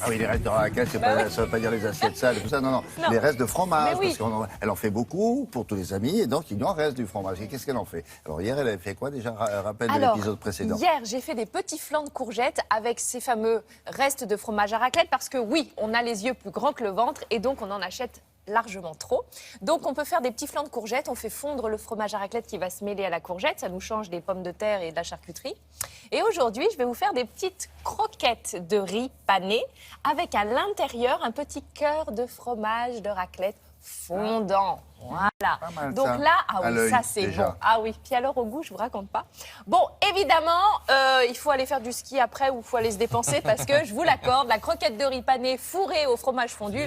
Ah oui, les restes de raclette, ça veut pas dire les assiettes sales, tout ça, non. Non. Les restes de fromage, Mais oui. parce qu'elle en fait beaucoup pour tous les amis, et donc il lui en reste du fromage. Et qu'est-ce qu'elle en fait? Alors hier, elle avait fait quoi déjà? Rappel de l'épisode précédent. Hier, j'ai fait des petits flancs de courgettes avec ces fameux restes de fromage à raclette, parce que oui, on a les yeux plus grands que le ventre, et donc on en achète largement trop. Donc on peut faire des petits flancs de courgettes, on fait fondre le fromage à raclette qui va se mêler à la courgette, ça nous change des pommes de terre et de la charcuterie. Et aujourd'hui, je vais vous faire des petites croquettes de riz pané avec à l'intérieur un petit cœur de fromage de raclette fondant. Voilà. Pas mal, Donc ça. là, ah À oui, l'œil, ça c'est déjà. bon. Ah oui, puis alors au goût, je vous raconte pas. Bon, évidemment, il faut aller faire du ski après ou il faut aller se dépenser parce que, je vous l'accorde, la croquette de riz pané fourrée au fromage fondu,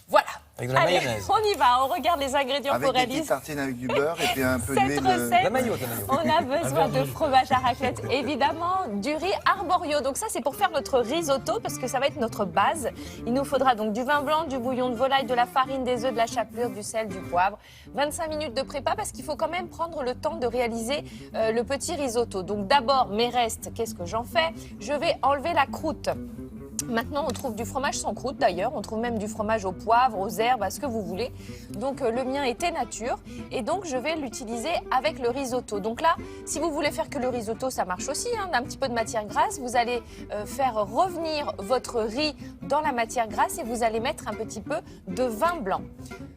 voilà. Avec de la Allez, mayonnaise. on y va, on regarde les ingrédients Avec qu'on des petites réalise. tartines avec du beurre et puis un peu Cette d'huile. recette, La maillot, ta maillot. on a besoin de fromage à raclette, évidemment, du riz arborio. Donc ça, c'est pour faire notre risotto, parce que ça va être notre base. Il nous faudra donc du vin blanc, du bouillon de volaille, de la farine, des œufs, de la chapelure, du sel, du poivre. 25 minutes de prépa, parce qu'il faut quand même prendre le temps de réaliser le petit risotto. Donc d'abord, mes restes, qu'est-ce que j'en fais? Je vais enlever la croûte. Maintenant, on trouve du fromage sans croûte d'ailleurs, on trouve même du fromage au poivre, aux herbes, à ce que vous voulez. Donc le mien était nature et donc je vais l'utiliser avec le risotto. Donc là, si vous voulez faire que le risotto, ça marche aussi, hein, d'un petit peu de matière grasse. Vous allez faire revenir votre riz dans la matière grasse et vous allez mettre un petit peu de vin blanc.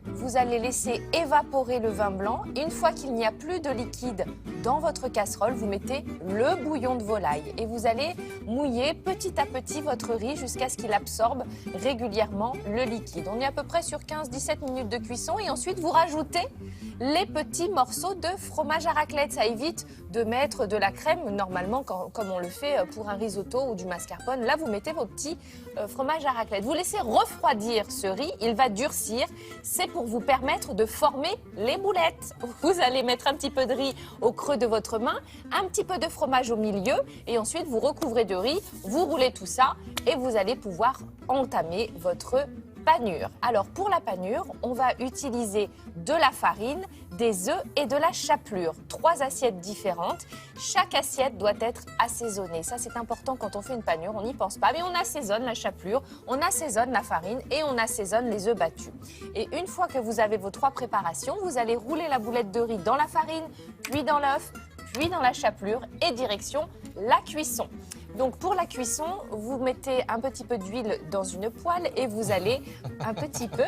Vous allez laisser évaporer le vin blanc. Une fois qu'il n'y a plus de liquide dans votre casserole, vous mettez le bouillon de volaille et vous allez mouiller petit à petit votre riz jusqu'à ce qu'il absorbe régulièrement le liquide. On est à peu près sur 15-17 minutes de cuisson et ensuite vous rajoutez les petits morceaux de fromage à raclette. Ça évite de mettre de la crème, normalement comme on le fait pour un risotto ou du mascarpone. Là, vous mettez vos petits fromages à raclette. Vous laissez refroidir ce riz, il va durcir. C'est pour vous permettre de former les boulettes. Vous allez mettre un petit peu de riz au creux de votre main, un petit peu de fromage au milieu et ensuite vous recouvrez de riz, vous roulez tout ça et vous allez pouvoir entamer votre panure. Alors pour la panure, on va utiliser de la farine, des œufs et de la chapelure. 3 assiettes différentes. Chaque assiette doit être assaisonnée. Ça c'est important quand on fait une panure, on n'y pense pas, mais on assaisonne la chapelure, on assaisonne la farine et on assaisonne les œufs battus. Et une fois que vous avez vos 3 préparations, vous allez rouler la boulette de riz dans la farine, puis dans l'œuf, puis dans la chapelure et direction la cuisson. Donc pour la cuisson, vous mettez un petit peu d'huile dans une poêle et vous allez un petit peu,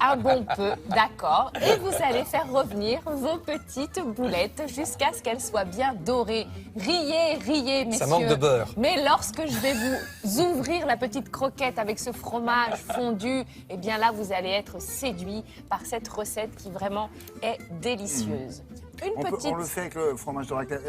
un bon peu, d'accord, et vous allez faire revenir vos petites boulettes jusqu'à ce qu'elles soient bien dorées. Riez, riez, messieurs. Ça manque de beurre. Mais lorsque je vais vous ouvrir la petite croquette avec ce fromage fondu, eh bien là, vous allez être séduit par cette recette qui vraiment est délicieuse. On le fait avec le fromage de raclette,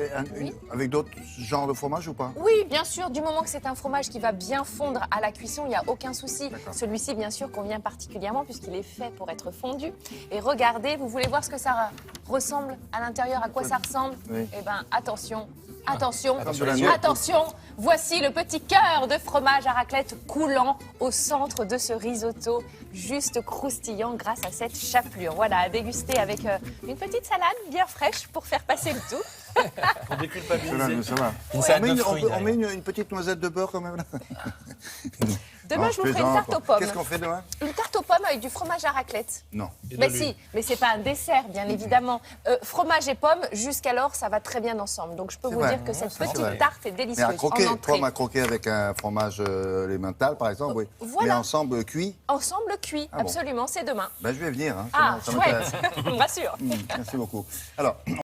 avec d'autres genres de fromage ou pas? Oui, bien sûr, du moment que c'est un fromage qui va bien fondre à la cuisson, il n'y a aucun souci. Celui-ci, bien sûr, convient particulièrement puisqu'il est fait pour être fondu. Et regardez, vous voulez voir ce que ça ressemble à l'intérieur, à quoi ça ressemble? Oui. Eh bien, attention, attention, Attention. attention. Voici le petit cœur de fromage à raclette coulant au centre de ce risotto, juste croustillant grâce à cette chapelure. Voilà, à déguster avec une petite salade bien fraîche pour faire passer le tout. Pour déculpabiliser. Ça va. Une salade de On fruits, met une petite noisette de beurre quand même là. Demain, Non, je vous ferai une plaisante, tarte aux quoi. pommes. Qu'est-ce qu'on fait demain? Une tarte aux pommes avec du fromage à raclette. Non. Mais si, mais c'est pas un dessert, bien évidemment. Fromage et pommes, jusqu'alors, ça va très bien ensemble. Donc je peux C'est vous vrai. dire que cette C'est petite vrai. tarte est Mais délicieuse à croquer, en entrée. pomme à croquer avec un fromage emmental par exemple, oui. Voilà. Mais ensemble cuit. Ensemble cuit, Ah bon. absolument, c'est demain. Ben, je vais venir. Hein. Ah, Ça m'intéresse. chouette, me rassure. Merci beaucoup. Alors.